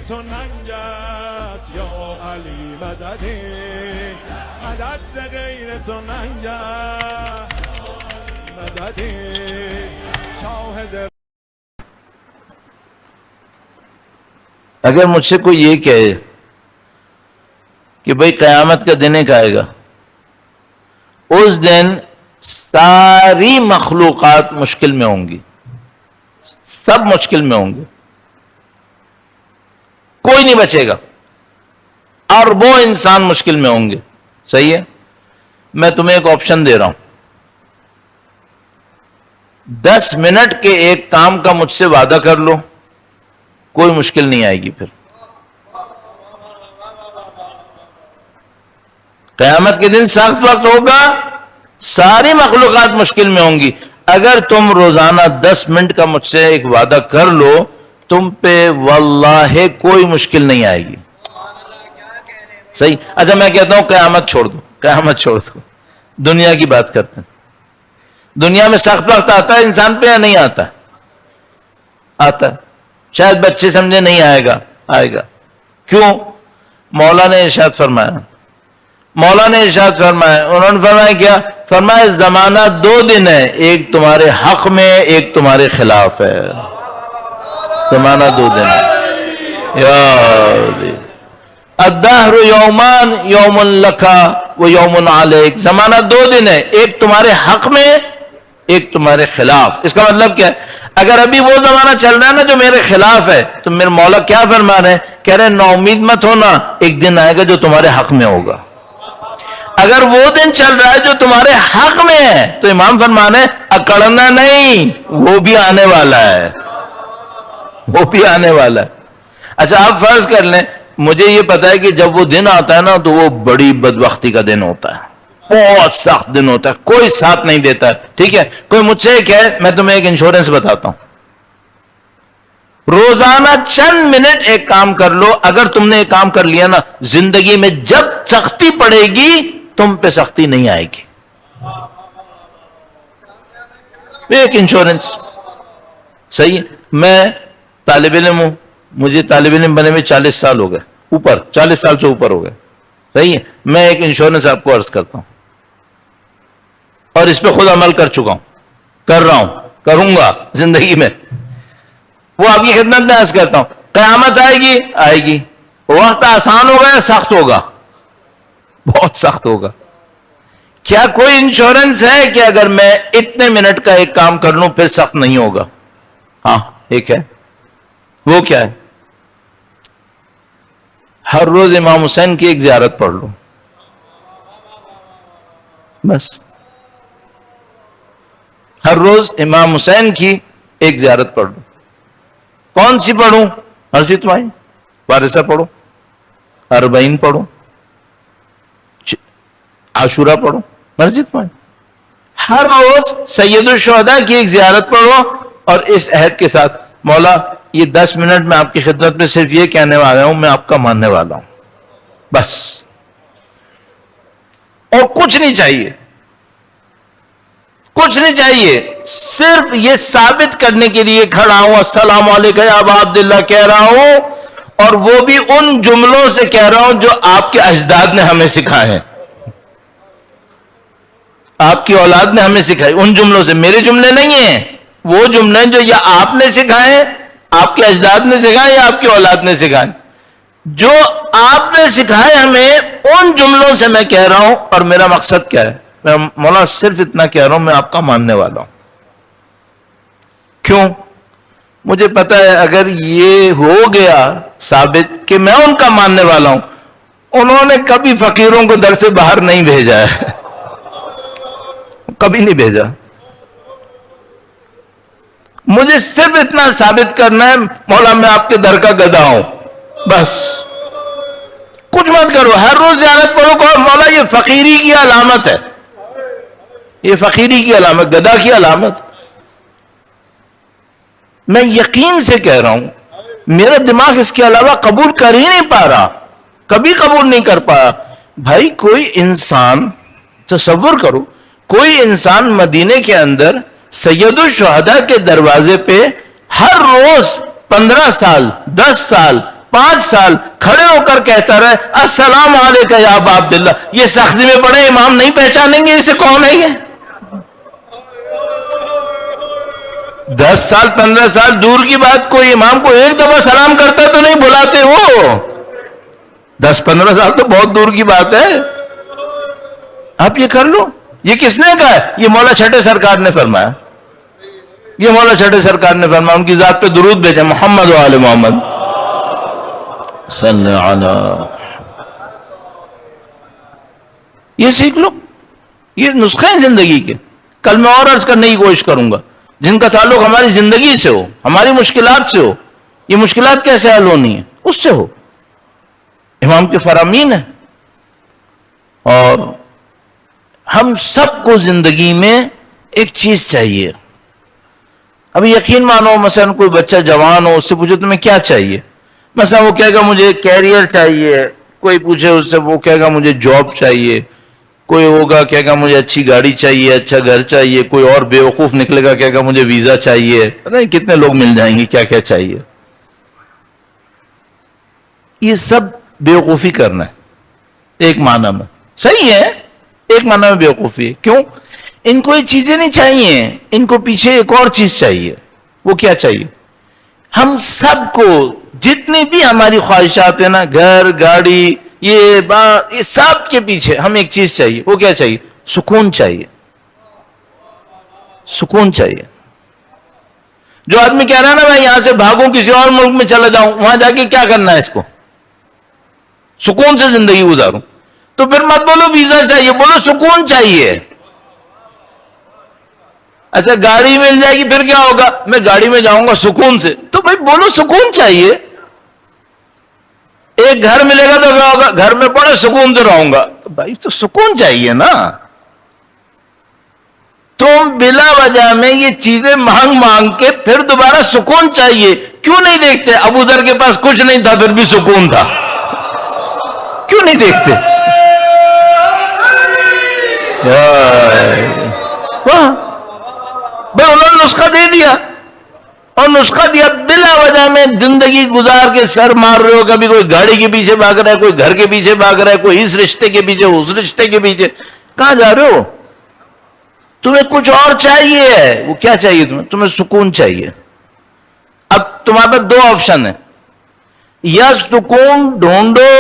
تو ننگ است یا علی مددی مدد ز غیر تو ننگ است مددی شاهد. اگر مجھ سے کوئی یہ کہے کہ بھئی قیامت کا دن ایک آئے گا، اس دن ساری مخلوقات مشکل میں ہوں گی، سب مشکل میں ہوں گے، کوئی نہیں بچے گا، اربوں انسان مشکل میں ہوں گے. صحیح ہے؟ میں تمہیں ایک آپشن دے رہا ہوں، 10 منٹ کے ایک کام کا مجھ سے وعدہ کر لو، کوئی مشکل نہیں آئے گی. پھر قیامت کے دن سخت وقت ہوگا، ساری مخلوقات مشکل میں ہوں گی. اگر تم روزانہ 10 منٹ کا مجھ سے ایک وعدہ کر لو، تم پہ واللہ کوئی مشکل نہیں آئے گی. صحیح؟ اچھا میں کہتا ہوں قیامت چھوڑ دو، قیامت چھوڑ دو، دنیا کی بات کرتے ہیں. دنیا میں سخت وقت آتا ہے انسان پہ یا نہیں آتا؟ آتا ہے. شاید بچے سمجھے نہیں آئے گا، آئے گا. کیوں؟ مولا نے ارشاد فرمایا، مولا نے ارشاد فرمایا، انہوں نے فرمایا کیا؟ فرمایا زمانہ 2 دن ہے، ایک تمہارے حق میں، ایک تمہارے خلاف ہے. زمانہ 2 دن ہے. یا الدہر یومان، یوم لکا و یوم علیک. زمانہ 2 دن ہے، ایک تمہارے حق میں، ایک تمہارے خلاف. اس کا مطلب کیا ہے؟ اگر ابھی وہ زمانہ چل رہا ہے نا جو میرے خلاف ہے، تو میرے مولا کیا فرما رہے ہیں؟ کہہ رہے ہیں نا امید مت ہونا، ایک دن آئے گا جو تمہارے حق میں ہوگا. اگر وہ دن چل رہا ہے جو تمہارے حق میں ہے، تو امام فرمان ہے اکڑنا نہیں، وہ بھی آنے والا ہے، وہ بھی آنے والا ہے. اچھا آپ فرض کر لیں، مجھے یہ پتا ہے کہ جب وہ دن آتا ہے نا تو وہ بڑی بدبختی کا دن ہوتا ہے، بہت سخت دن ہوتا ہے، کوئی ساتھ نہیں دیتا ہے. ٹھیک ہے؟ کوئی مجھ سے کہے، میں تمہیں ایک انشورنس بتاتا ہوں، روزانہ چند منٹ ایک کام کر لو، اگر تم نے ایک کام کر لیا نا، زندگی میں جب سختی پڑے گی تم پہ سختی نہیں آئے گی. ایک انشورنس. صحیح ہے؟ میں طالب علم ہوں، مجھے طالب علم بنے میں 40 سال ہو گئے، اوپر 40 سال سے اوپر ہو گئے. صحیح ہے؟ میں ایک انشورنس آپ کو عرض کرتا ہوں، اور اس پہ خود عمل کر چکا ہوں، کر رہا ہوں، کروں گا زندگی میں. وہ آپ کی خدمت میں عرض کرتا ہوں، قیامت آئے گی، آئے گی. وقت آسان ہوگا یا سخت ہوگا؟ بہت سخت ہوگا. کیا کوئی انشورنس ہے کہ اگر میں اتنے منٹ کا ایک کام کر لوں پھر سخت نہیں ہوگا؟ ہاں ایک ہے. وہ کیا ہے؟ ہر روز امام حسین کی ایک زیارت پڑھ لو، بس. ہر روز امام حسین کی ایک زیارت پڑھ لو. کون سی پڑھوں؟ مرضی تمہاری. وارثہ پڑھو، 40 پڑھو، عاشورہ پڑھو، مرضی تمہاری. ہر روز سید الشہداء کی ایک زیارت پڑھو، اور اس عہد کے ساتھ، مولا یہ 10 منٹ میں آپ کی خدمت میں صرف یہ کہنے والا ہوں، میں آپ کا ماننے والا ہوں، بس. اور کچھ نہیں چاہیے، کچھ نہیں چاہیے، صرف یہ ثابت کرنے کے لیے کھڑا ہوں السلام علیکم یا ابا عبداللہ کہہ رہا ہوں، اور وہ بھی ان جملوں سے کہہ رہا ہوں جو آپ کے اجداد نے ہمیں سکھائے ہیں، آپ کی اولاد نے ہمیں سکھائے. ان جملوں سے، میرے جملے نہیں ہیں، وہ جملے جو یا آپ نے سکھائے، آپ کے اجداد نے سکھائے، یا آپ کی اولاد نے سکھائے. جو آپ نے سکھائے ہمیں، ان جملوں سے میں کہہ رہا ہوں. اور میرا مقصد کیا ہے؟ میں مولا صرف اتنا کہہ رہا ہوں، میں آپ کا ماننے والا ہوں. کیوں؟ مجھے پتا ہے اگر یہ ہو گیا ثابت کہ میں ان کا ماننے والا ہوں، انہوں نے کبھی فقیروں کو در سے باہر نہیں بھیجا ہے، کبھی نہیں بھیجا. مجھے صرف اتنا ثابت کرنا ہے، مولا میں آپ کے در کا گدھا ہوں، بس. کچھ مت کرو، ہر روز زیارت پڑھو، کہو مولا یہ فقیری کی علامت ہے، یہ فقیری کی علامت، گدھا کی علامت. میں یقین سے کہہ رہا ہوں، میرا دماغ اس کے علاوہ قبول کر ہی نہیں پا رہا، کبھی قبول نہیں کر پایا. بھائی کوئی انسان، تصور کرو، کوئی انسان مدینے کے اندر سید الشہداء کے دروازے پہ ہر روز 15 سال، 10 سال، 5 سال کھڑے ہو کر کہتا رہے السلام علیکم یا ابا عبداللہ، یہ سختی میں پڑے امام نہیں پہچانیں گے اسے کون ہے یہ؟ 10 سال 15 سال دور کی بات، کوئی امام کو ایک دفعہ سلام کرتا تو نہیں بلاتے وہ، 10-15 سال تو بہت دور کی بات ہے. آپ یہ کر لو. یہ کس نے کہا ہے؟ یہ مولا چھٹے سرکار نے فرمایا. یہ مولا چھٹے سرکار نے فرمایا. ان کی ذات پہ درود بھیجیں، محمد و آل محمد صلی علی. یہ سیکھ لو، یہ نسخے ہیں زندگی کے. کل میں اور عرض کرنے کی کوشش کروں گا جن کا تعلق ہماری زندگی سے ہو، ہماری مشکلات سے ہو. یہ مشکلات کیسے حل ہونی ہے؟ اس سے ہو. امام کے فرامین ہیں. اور ہم سب کو زندگی میں ایک چیز چاہیے. ابھی یقین مانو مثلا کوئی بچہ جوان ہو، اس سے پوچھو تمہیں کیا چاہیے، مثلا وہ کہے گا مجھے کیریئر چاہیے. کوئی پوچھے اس سے، وہ کہے گا مجھے جاب چاہیے. کوئی ہوگا کہے گا مجھے اچھی گاڑی چاہیے، اچھا گھر چاہیے. کوئی اور بیوقوف نکلے گا کہے گا مجھے ویزا چاہیے. پتہ نہیں کتنے لوگ مل جائیں گے کیا کیا چاہیے. یہ سب بیوقوفی کرنا ہے ایک معنی میں. صحیح ہے، ایک معنی میں بیوقوفی ہے. کیوں؟ ان کو یہ چیزیں نہیں چاہیے، ان کو پیچھے ایک اور چیز چاہیے. وہ کیا چاہیے؟ ہم سب کو جتنی بھی ہماری خواہشات ہیں نا، گھر گاڑی یہ سب کے پیچھے ہم ایک چیز چاہیے. وہ کیا چاہیے؟ سکون چاہیے. سکون چاہیے. جو آدمی کہہ رہا ہے نا میں یہاں سے بھاگوں کسی اور ملک میں چلا جاؤں، وہاں جا کے کیا کرنا ہے اس کو؟ سکون سے زندگی گزاروں. تو پھر مت بولو ویزا چاہیے، بولو سکون چاہیے. اچھا گاڑی مل جائے گی پھر کیا ہوگا؟ میں گاڑی میں جاؤں گا سکون سے. تو بھائی بولو سکون چاہیے. ایک گھر ملے گا تو کیا ہوگا؟ گھر میں بڑے سکون سے رہوں گا. تو بھائی تو سکون چاہیے نا. تم بلا وجہ میں یہ چیزیں مانگ مانگ کے پھر دوبارہ سکون چاہیے کیوں نہیں دیکھتے؟ ابو ذر کے پاس کچھ نہیں تھا پھر بھی سکون تھا. کیوں نہیں دیکھتے؟ بھائی انہوں نے نسخہ دے دیا، اور نسخہ دیا بلا وجہ میں زندگی گزار کے سر مار رہے ہو. کبھی کوئی گاڑی کے پیچھے بھاگ رہا ہے، کوئی گھر کے پیچھے بھاگ رہا ہے، کوئی اس رشتے کے پیچھے، اس رشتے کے پیچھے. کہاں جا رہے ہو؟ تمہیں کچھ اور چاہیے. وہ کیا چاہیے تمہیں؟ تمہیں سکون چاہیے. اب تمہارے پاس 2 آپشن ہیں. یا سکون ڈھونڈو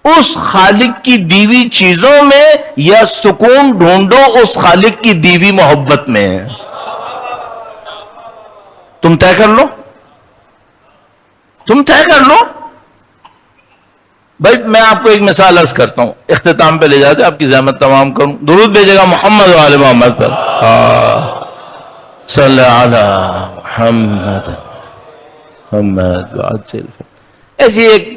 اس خالق کی دیوی چیزوں میں، یا سکون ڈھونڈو اس خالق کی دیوی محبت میں. تم طے کر لو. تم طے کر لو. بھائی میں آپ کو ایک مثال عرض کرتا ہوں، اختتام پہ لے جاتے، آپ کی زحمت تمام کروں. درود بھیجے گا محمد و آل محمد پر. صلی علی محمد محمد. ایسی ایک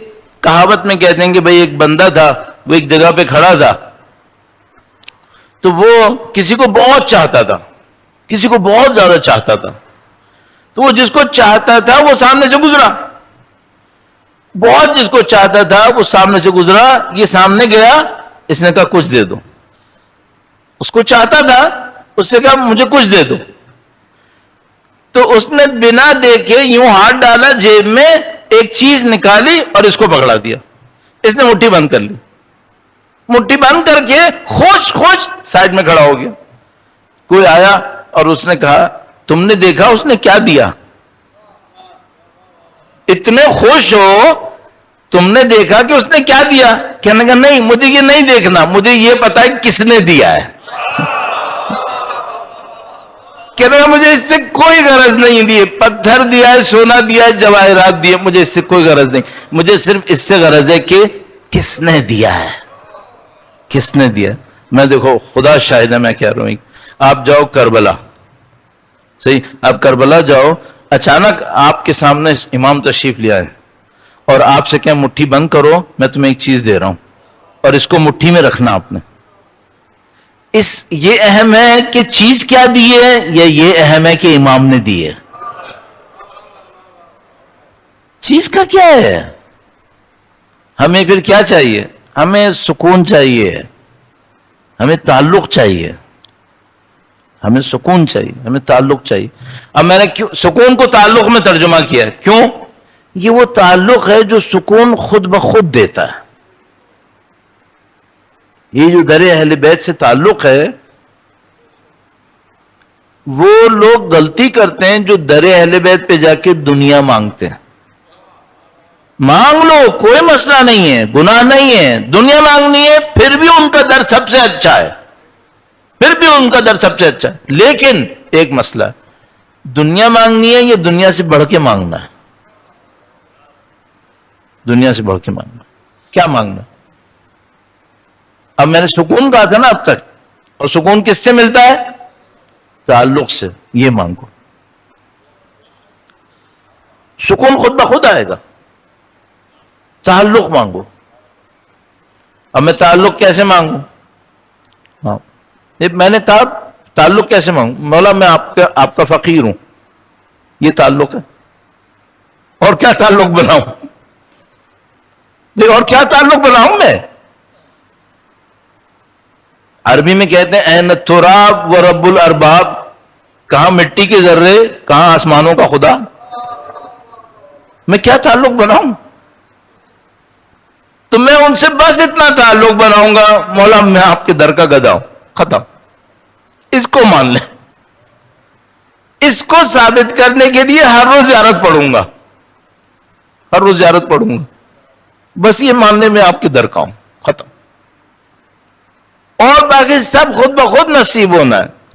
کہاوت میں کہتے ہیں کہ بھئی ایک بندہ تھا، وہ ایک جگہ پہ کھڑا تھا، تو وہ کسی کو بہت چاہتا تھا، کسی کو بہت زیادہ چاہتا تھا. تو وہ جس کو چاہتا تھا وہ سامنے سے گزرا، بہت جس کو چاہتا تھا وہ سامنے سے گزرا. یہ سامنے گیا، اس نے کہا کچھ دے دو. اس کو چاہتا تھا، اس سے کہا مجھے کچھ دے دو. تو اس نے بنا دیکھے یوں ہاتھ ڈالا جیب میں، ایک چیز نکالی اور اس کو پکڑا دیا. اس نے مٹھی بند کر لی. مٹھی بند کر کے خوش خوش سائڈ میں کھڑا ہو گیا. کوئی آیا اور اس نے کہا تم نے دیکھا اس نے کیا دیا؟ اتنے خوش ہو، تم نے دیکھا کہ اس نے کیا دیا؟ کہنے کا نہیں مجھے یہ نہیں دیکھنا، مجھے یہ پتا ہے کس نے دیا ہے. کہنے کا مجھے اس سے کوئی غرض نہیں دی، پتھر دیا ہے، سونا دیا ہے، جواہرات دیے، مجھے اس سے کوئی غرض نہیں. مجھے صرف اس سے غرض ہے کہ کس نے دیا ہے، کس نے دیا. میں دیکھو خدا شاہد ہے، میں کہہ رہا ہوں، آپ جاؤ کربلا، صحیح، آپ کربلا جاؤ، اچانک آپ کے سامنے امام تشریف لے آئے اور آپ سے کہیں مٹھی بند کرو، میں تمہیں ایک چیز دے رہا ہوں اور اس کو مٹھی میں رکھنا آپ نے. یہ اہم ہے کہ چیز کیا دی ہے، یا یہ اہم ہے کہ امام نے دی ہے؟ چیز کا کیا ہے؟ ہمیں پھر کیا چاہیے؟ ہمیں سکون چاہیے، ہمیں تعلق چاہیے، ہمیں سکون چاہیے، ہمیں تعلق چاہیے. اب میں نے سکون کو تعلق میں ترجمہ کیا ہے. کیوں؟ یہ وہ تعلق ہے جو سکون خود بخود دیتا ہے. یہ جو در اہل بیت سے تعلق ہے، وہ لوگ غلطی کرتے ہیں جو در اہل بیت پہ جا کے دنیا مانگتے ہیں. مانگ لو، کوئی مسئلہ نہیں ہے، گناہ نہیں ہے. دنیا مانگنی ہے پھر بھی ان کا در سب سے اچھا ہے، پھر بھی ان کا در سب سے اچھا ہے. لیکن ایک مسئلہ ہے، دنیا مانگنی ہے یا دنیا سے بڑھ کے مانگنا ہے؟ دنیا سے بڑھ کے مانگنا. کیا مانگنا؟ اب میں نے سکون کہا تھا نا اب تک، اور سکون کس سے ملتا ہے؟ تعلق سے. یہ مانگو، سکون خود بخود آئے گا. تعلق مانگو. اب میں تعلق کیسے مانگوں؟ ہاں، میں نے کہا تعلق کیسے مانگوں؟ مولا میں آپ کا فقیر ہوں، یہ تعلق ہے. اور کیا تعلق بناؤں؟ اور کیا تعلق بناؤں میں؟ عربی میں کہتے ہیں این التراب و رب الارباب، کہاں مٹی کے ذرے، کہاں آسمانوں کا خدا. میں کیا تعلق بناؤں؟ تو میں ان سے بس اتنا تعلق بناؤں گا، مولا میں آپ کے در کا گدا ہوں، ختم. اس کو مان لیں. اس کو ثابت کرنے کے لیے ہر روز زیارت پڑھوں گا، ہر روز زیارت پڑھوں گا. بس یہ ماننے میں آپ کے در کا ہوں، ختم. اور باقی سب خود بخود نصیب ہونا ہے.